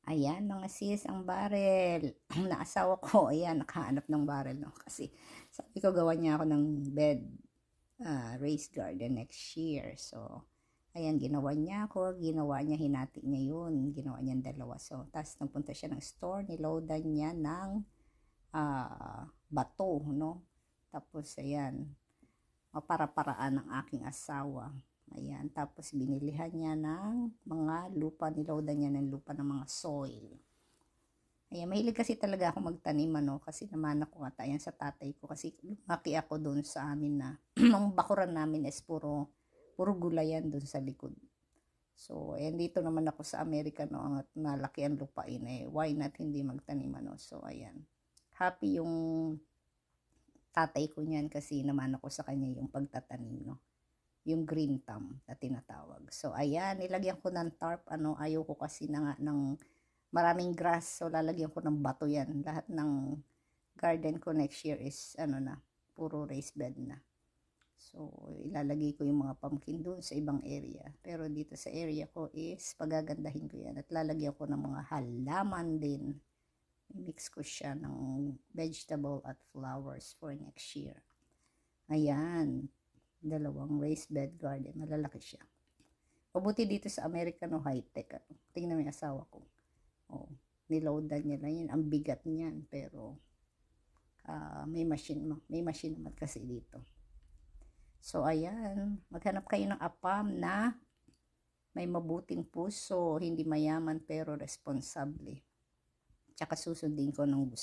Ayan mga sis, ang barrel. Ang naasawa ko, ayan, nakahanap ng barrel, no? Kasi sabi ko gawa niya ako ng bed, raised garden next year. So, ayan, ginawa niya ako, ginawa niya, hinati niya yun, ginawa niya dalawa. So, tapos nagpunta siya ng store, niloadan niya ng bato, no? Tapos, ayan, para-paraan ng aking asawa. Ayan, tapos binilihan niya ng mga lupa, niloadan niya ng lupa ng mga soil. Ayan, mahilig kasi talaga ako magtanim, ano, kasi naman ako nga tayan sa tatay ko, kasi lumaki ako doon sa amin na, ang bakuran namin is puro gulayan doon sa likod. So, ayan, dito naman ako sa Amerika, no, ang nalaki ang lupain, why not hindi magtanim, ano. So, ayan, happy yung tatay ko niyan kasi naman ako sa kanya yung pagtatanim, no, yung green thumb na tinatawag. So, ayan, nilagyan ko ng tarp, ano, ayoko kasi ng maraming grass, so lalagyan ko ng bato yan. Lahat ng garden ko next year is, ano na, puro raised bed na. So, ilalagay ko yung mga pumpkin doon sa ibang area. Pero dito sa area ko is, pagagandahin ko yan. At lalagyan ko ng mga halaman din. Mix ko siya ng vegetable at flowers for next year. Ayan, dalawang raised bed garden. Malalaki siya. Mabuti dito sa Amerika, no, high-tech. Tingnan mo yung asawa ko. Oh, niloadan niya lang yun. Ang bigat niyan. Pero, may machine naman kasi dito. So, ayan. Maghanap kayo ng apam na may mabuting puso. Hindi mayaman pero responsable. Tsaka susundin ko ng gusto.